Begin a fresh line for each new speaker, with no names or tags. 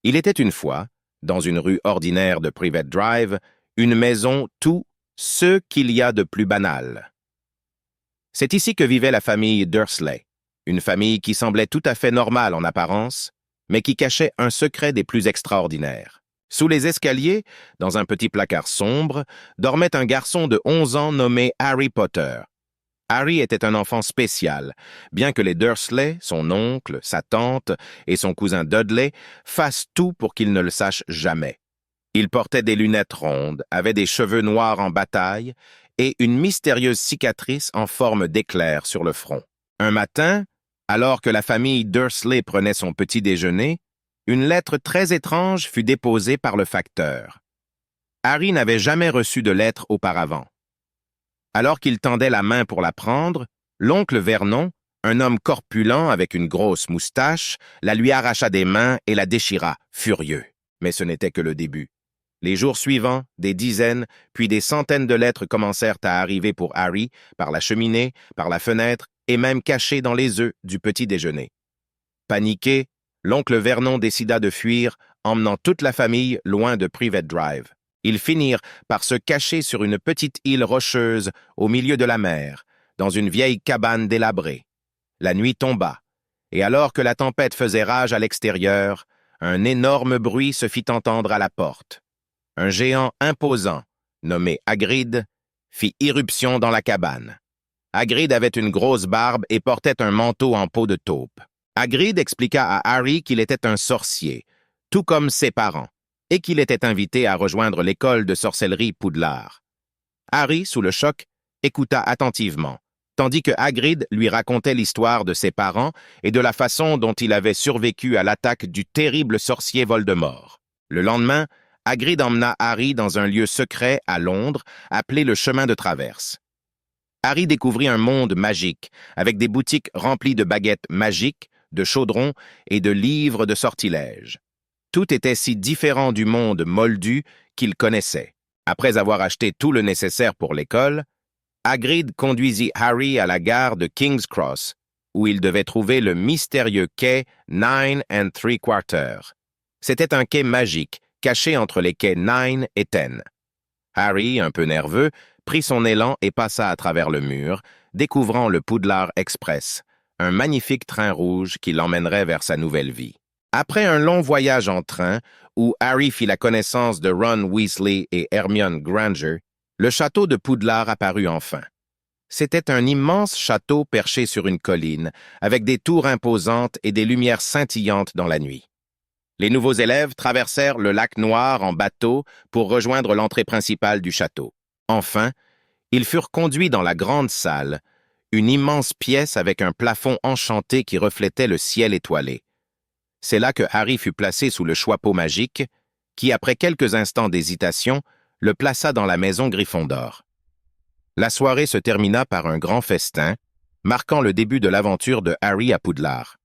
Il était une fois, dans une rue ordinaire de Privet Drive, une maison tout ce qu'il y a de plus banal. C'est ici que vivait la famille Dursley, une famille qui semblait tout à fait normale en apparence, mais qui cachait un secret des plus extraordinaires. Sous les escaliers, dans un petit placard sombre, dormait un garçon de 11 ans nommé Harry Potter. Harry était un enfant spécial, bien que les Dursley, son oncle, sa tante et son cousin Dudley fassent tout pour qu'il ne le sache jamais. Il portait des lunettes rondes, avait des cheveux noirs en bataille et une mystérieuse cicatrice en forme d'éclair sur le front. Un matin, alors que la famille Dursley prenait son petit déjeuner, une lettre très étrange fut déposée par le facteur. Harry n'avait jamais reçu de lettre auparavant. Alors qu'il tendait la main pour la prendre, l'oncle Vernon, un homme corpulent avec une grosse moustache, la lui arracha des mains et la déchira, furieux. Mais ce n'était que le début. Les jours suivants, des dizaines, puis des centaines de lettres commencèrent à arriver pour Harry, par la cheminée, par la fenêtre, et même cachées dans les œufs du petit déjeuner. Paniqué, l'oncle Vernon décida de fuir, emmenant toute la famille loin de Privet Drive. Ils finirent par se cacher sur une petite île rocheuse au milieu de la mer, dans une vieille cabane délabrée. La nuit tomba, et alors que la tempête faisait rage à l'extérieur, un énorme bruit se fit entendre à la porte. Un géant imposant, nommé Hagrid, fit irruption dans la cabane. Hagrid avait une grosse barbe et portait un manteau en peau de taupe. Hagrid expliqua à Harry qu'il était un sorcier, tout comme ses parents, et qu'il était invité à rejoindre l'école de sorcellerie Poudlard. Harry, sous le choc, écouta attentivement, tandis que Hagrid lui racontait l'histoire de ses parents et de la façon dont il avait survécu à l'attaque du terrible sorcier Voldemort. Le lendemain, Hagrid emmena Harry dans un lieu secret à Londres, appelé le chemin de traverse. Harry découvrit un monde magique, avec des boutiques remplies de baguettes magiques, de chaudrons et de livres de sortilèges. Tout était si différent du monde moldu qu'il connaissait. Après avoir acheté tout le nécessaire pour l'école, Hagrid conduisit Harry à la gare de King's Cross, où il devait trouver le mystérieux quai 9 3/4. C'était un quai magique, caché entre les quais 9 et 10. Harry, un peu nerveux, prit son élan et passa à travers le mur, découvrant le Poudlard Express, un magnifique train rouge qui l'emmènerait vers sa nouvelle vie. Après un long voyage en train, où Harry fit la connaissance de Ron Weasley et Hermione Granger, le château de Poudlard apparut enfin. C'était un immense château perché sur une colline, avec des tours imposantes et des lumières scintillantes dans la nuit. Les nouveaux élèves traversèrent le lac Noir en bateau pour rejoindre l'entrée principale du château. Enfin, ils furent conduits dans la grande salle, une immense pièce avec un plafond enchanté qui reflétait le ciel étoilé. C'est là que Harry fut placé sous le choixpeau magique, qui, après quelques instants d'hésitation, le plaça dans la maison Gryffondor. La soirée se termina par un grand festin, marquant le début de l'aventure de Harry à Poudlard.